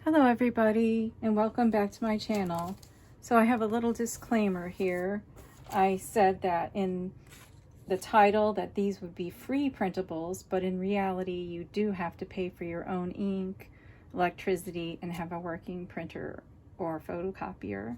Hello everybody, and welcome back to my channel. So I have a little disclaimer here. I said that in the title that these would be free printables, but in reality you do have to pay for your own ink, electricity, and have a working printer or photocopier.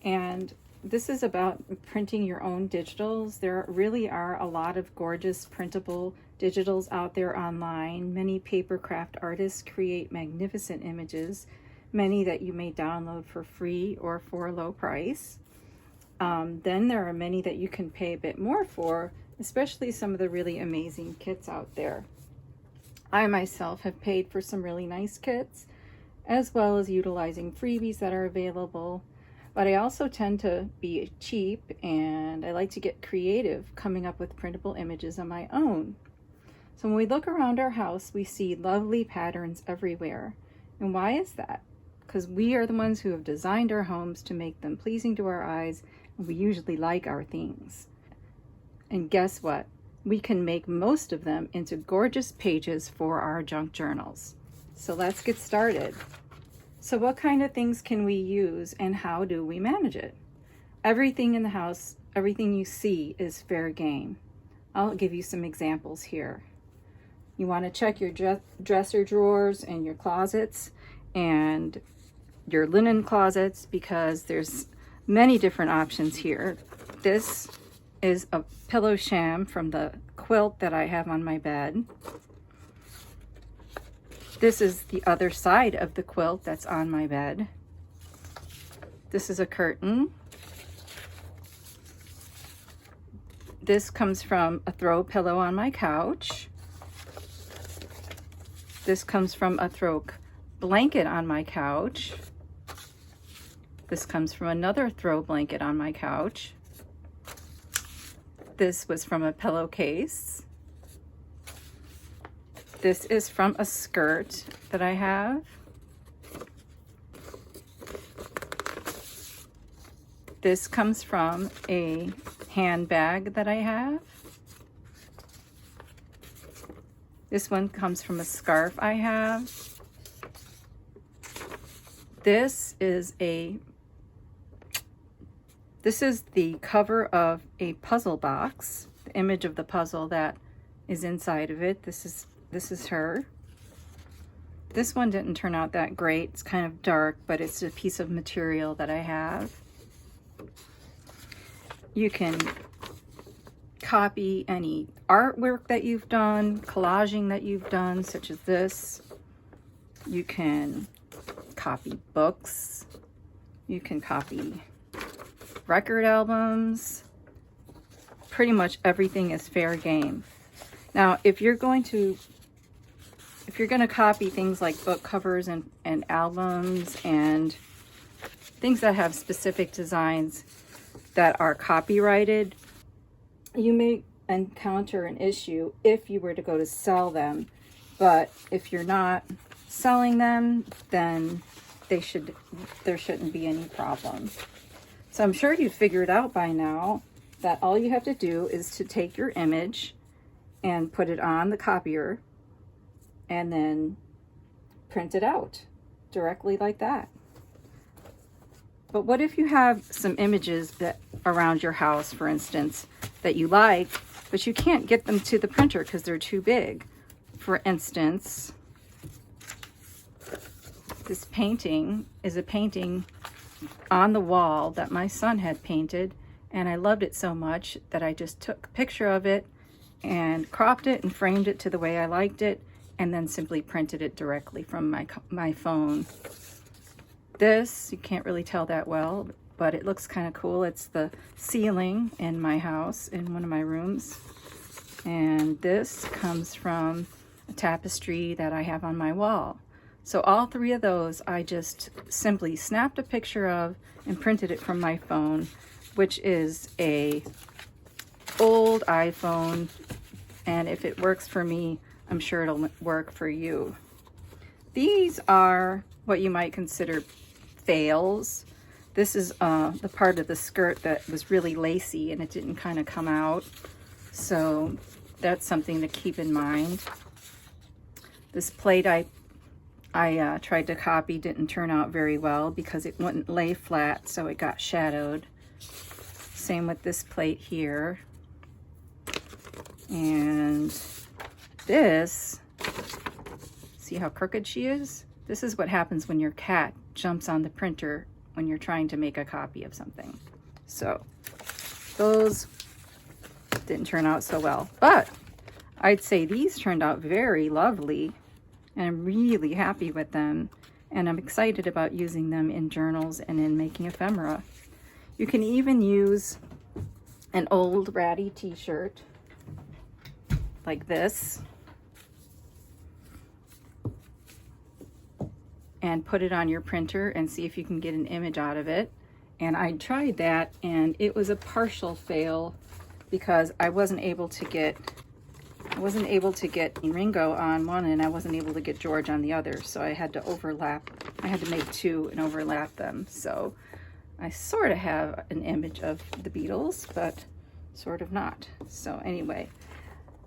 And this is about printing your own digitals. There really are a lot of gorgeous printable digitals out there online. Many paper craft artists create magnificent images, many that you may download for free or for a low price. Then there are many that you can pay a bit more for, especially some of the really amazing kits out there. I myself have paid for some really nice kits, as well as utilizing freebies that are available. But I also tend to be cheap, and I like to get creative coming up with printable images on my own. So when we look around our house, we see lovely patterns everywhere. And why is that? Because we are the ones who have designed our homes to make them pleasing to our eyes, and we usually like our things. And guess what? We can make most of them into gorgeous pages for our junk journals. So let's get started. So what kind of things can we use, and how do we manage it? Everything in the house, everything you see is fair game. I'll give you some examples here. You want to check your dresser drawers and your closets and your linen closets, because there's many different options here. This is a pillow sham from the quilt that I have on my bed. This is the other side of the quilt that's on my bed. This is a curtain. This comes from a throw pillow on my couch. This comes from a throw blanket on my couch. This comes from another throw blanket on my couch. This was from a pillowcase. This is from a skirt that I have. This comes from a handbag that I have. This one comes from a scarf I have. This is the cover of a puzzle box, the image of the puzzle that is inside of it. This is her. This one didn't turn out that great. It's kind of dark, but it's a piece of material that I have. You can copy any artwork that you've done, collaging that you've done, such as this. You can copy books. You can copy record albums. Pretty much everything is fair game. Now, if you're going to copy things like book covers and albums and things that have specific designs that are copyrighted, you may encounter an issue if you were to go to sell them. But if you're not selling them, then there shouldn't be any problem. So I'm sure you've figured out by now that all you have to do is to take your image and put it on the copier and then print it out directly like that. But what if you have some images that around your house, for instance, that you like, but you can't get them to the printer because they're too big? For instance, this painting is a painting on the wall that my son had painted, and I loved it so much that I just took a picture of it and cropped it and framed it to the way I liked it, and then simply printed it directly from my phone. This, you can't really tell that well, but it looks kind of cool. It's the ceiling in my house, in one of my rooms. And this comes from a tapestry that I have on my wall. So all three of those I just simply snapped a picture of and printed it from my phone, which is a old iPhone. And if it works for me, I'm sure it'll work for you. These are what you might consider fails. This is the part of the skirt that was really lacy and it didn't kind of come out. So that's something to keep in mind. This plate I I tried to copy, didn't turn out very well because it wouldn't lay flat, so it got shadowed. Same with this plate here. And this, see how crooked she is? This is what happens when your cat jumps on the printer when you're trying to make a copy of something. So those didn't turn out so well, but I'd say these turned out very lovely, and I'm really happy with them, and I'm excited about using them in journals and in making ephemera. You can even use an old ratty t-shirt like this and put it on your printer and see if you can get an image out of it. And I tried that, and it was a partial fail because I wasn't able to get Ringo on one, and I wasn't able to get George on the other, so I had to overlap. I had to make two and overlap them. So I sort of have an image of the Beatles, but sort of not. So anyway,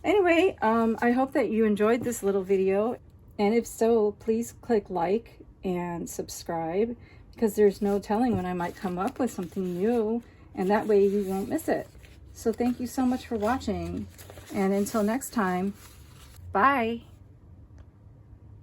I hope that you enjoyed this little video, and if so, please click like and subscribe, because there's no telling when I might come up with something new, and that way you won't miss it. So thank you so much for watching, and until next time, bye.